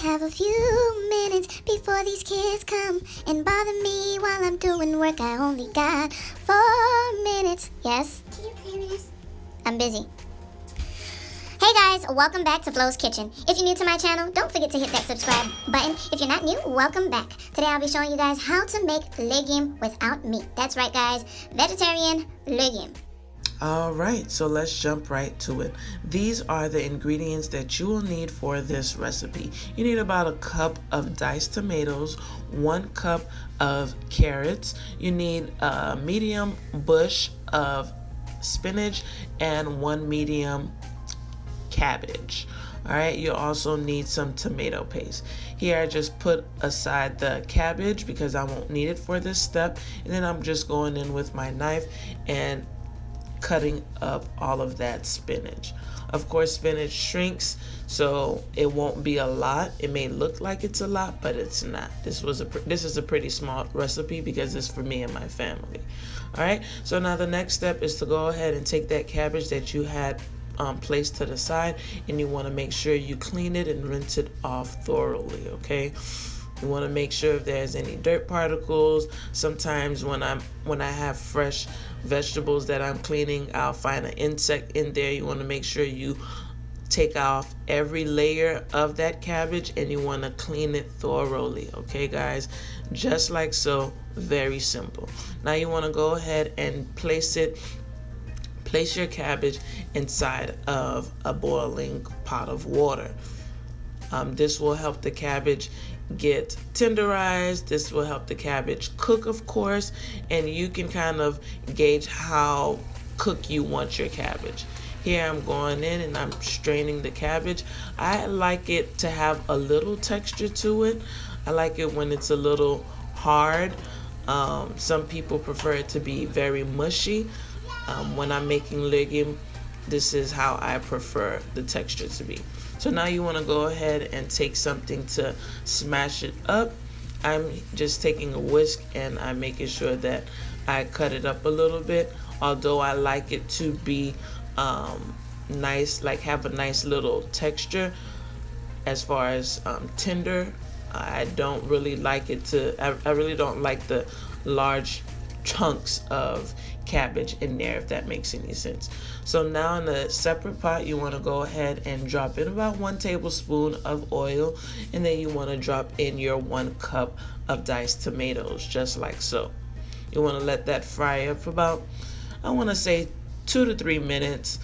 have a few minutes before these kids come and bother me while I'm doing work. I only got 4 minutes. Yes? Can you clear this? I'm busy. Hey guys, welcome back to Flo's Kitchen. If you're new to my channel, don't forget to hit that subscribe button. If you're not new, welcome back. Today I'll be showing you guys how to make legume without meat. That's right guys, vegetarian legume. Alright, so let's jump right to it. These are the ingredients that you will need for this recipe. You need about a cup of diced tomatoes, 1 cup of carrots, you need a medium bush of spinach, and 1 medium cabbage. Alright, you also need some tomato paste. Here I just put aside the cabbage because I won't need it for this step, and then I'm just going in with my knife and cutting up all of that spinach. Of course, spinach shrinks, so it won't be a lot. It may look like it's a lot, but it's not. This is a pretty small recipe because it's for me and my family. All right, so now the next step is to go ahead and take that cabbage that you had placed to the side, and you want to make sure you clean it and rinse it off thoroughly. Okay, you want to make sure if there's any dirt particles. Sometimes when I have fresh vegetables that I'm cleaning, I'll find an insect in there. You want to make sure you take off every layer of that cabbage, and you want to clean it thoroughly. Okay guys, just like so. Very simple. Now you want to go ahead and place your cabbage inside of a boiling pot of water. This will help the cabbage get tenderized. This will help the cabbage cook, of course, and you can kind of gauge how cooked you want your cabbage. Here I'm going in and I'm straining the cabbage. I like it to have a little texture to it. I like it when it's a little hard. Some people prefer it to be very mushy. When I'm making legume, this is how I prefer the texture to be. So now you want to go ahead and take something to smash it up. I'm just taking a whisk and I'm making sure that I cut it up a little bit. Although I like it to be nice, like have a nice little texture as far as tender. I don't really like it to, I really don't like the large chunks of cabbage in there, if that makes any sense. So now in a separate pot, you want to go ahead and drop in about 1 tablespoon of oil, and then you want to drop in your 1 cup of diced tomatoes, just like so. You want to let that fry up for about, I want to say 2 to 3 minutes,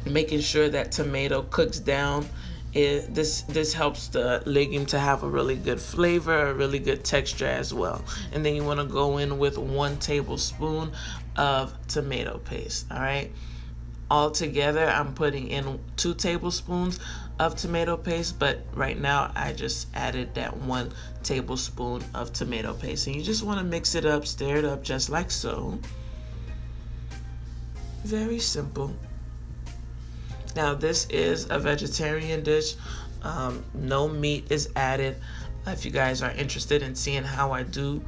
making sure that tomato cooks down. This helps the legume to have a really good flavor, a really good texture as well. And then you want to go in with 1 tablespoon of tomato paste. All right, all together I'm putting in 2 tablespoons of tomato paste, but right now I just added that 1 tablespoon of tomato paste, and you just want to mix it up, stir it up just like so. Very simple. Now this is a vegetarian dish. No meat is added. If you guys are interested in seeing how I do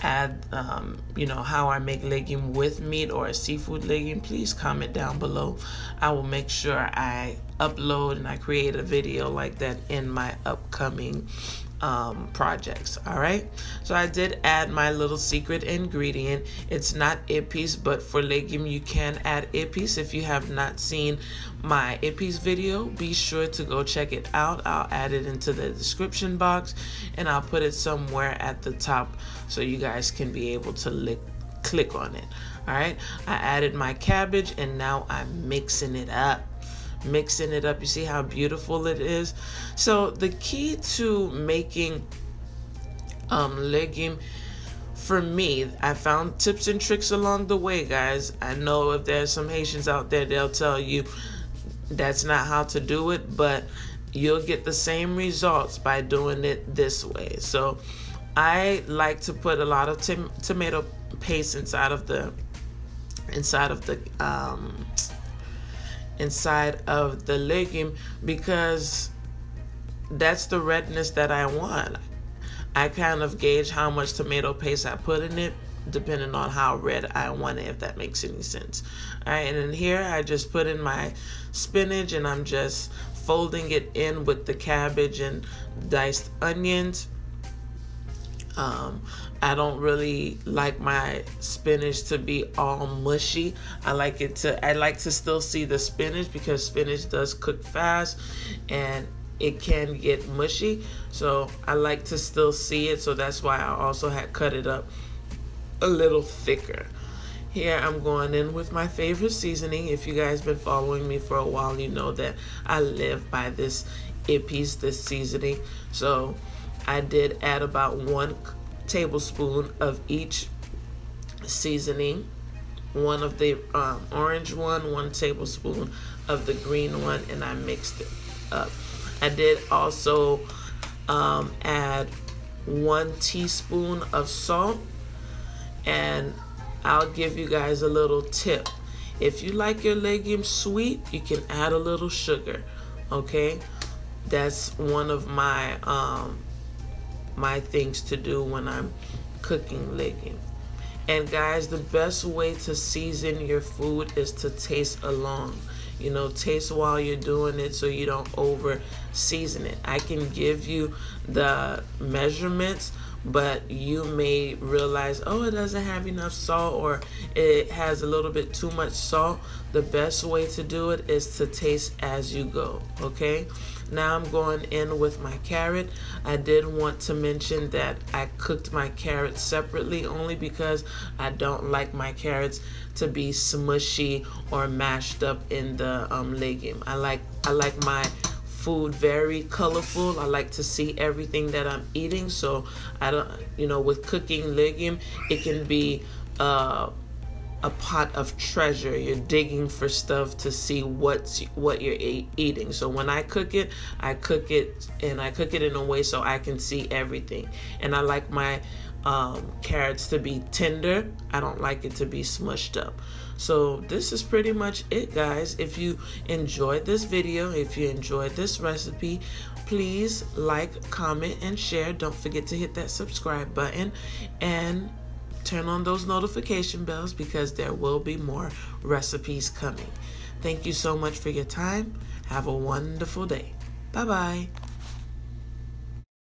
add, how I make legume with meat or a seafood legume, please comment down below. I will make sure I upload and I create a video like that in my upcoming projects. All right, so I did add my little secret ingredient. It's not épice, but for legume you can add épice. If you have not seen my épice video, be sure to go check it out. I'll add it into the description box, and I'll put it somewhere at the top so you guys can be able to click on it. All right, I added my cabbage, and now I'm mixing it up. You see how beautiful it is. So the key to making legume, for me, I found tips and tricks along the way, guys. I know if there's some Haitians out there, they'll tell you that's not how to do it, but you'll get the same results by doing it this way. So I like to put a lot of tomato paste inside of the legume, because that's the redness that I want. I kind of gauge how much tomato paste I put in it depending on how red I want it, if that makes any sense. All right, and then here I just put in my spinach, and I'm just folding it in with the cabbage and diced onions. I don't really like my spinach to be all mushy. I like to still see the spinach, because spinach does cook fast and it can get mushy. So I like to still see it. So that's why I also had cut it up a little thicker. Here I'm going in with my favorite seasoning. If you guys been following me for a while, you know that I live by this this seasoning. So I did add about 1 tablespoon of each seasoning. 1 of the orange one, 1 tablespoon of the green one, and I mixed it up. I did also add 1 teaspoon of salt, and I'll give you guys a little tip. If you like your legumes sweet, you can add a little sugar, okay? That's one of my my things to do when I'm cooking legume. And guys, the best way to season your food is to taste along. You know, taste while you're doing it so you don't over season it. I can give you the measurements, but you may realize, oh, it doesn't have enough salt, or it has a little bit too much salt. The best way to do it is to taste as you go, okay? Now I'm going in with my carrot. I did want to mention that I cooked my carrots separately, only because I don't like my carrots to be smushy or mashed up in the legume. I like my food very colorful. I like to see everything that I'm eating. So I don't, you know, with cooking legume, it can be a pot of treasure. You're digging for stuff to see what you're eating. So when I cook it in a way so I can see everything. And I like my carrots to be tender. I don't like it to be smushed up. So this is pretty much it, guys. If you enjoyed this video, if you enjoyed this recipe, please like, comment, and share. Don't forget to hit that subscribe button and turn on those notification bells, because there will be more recipes coming. Thank you so much for your time. Have a wonderful day. Bye-bye.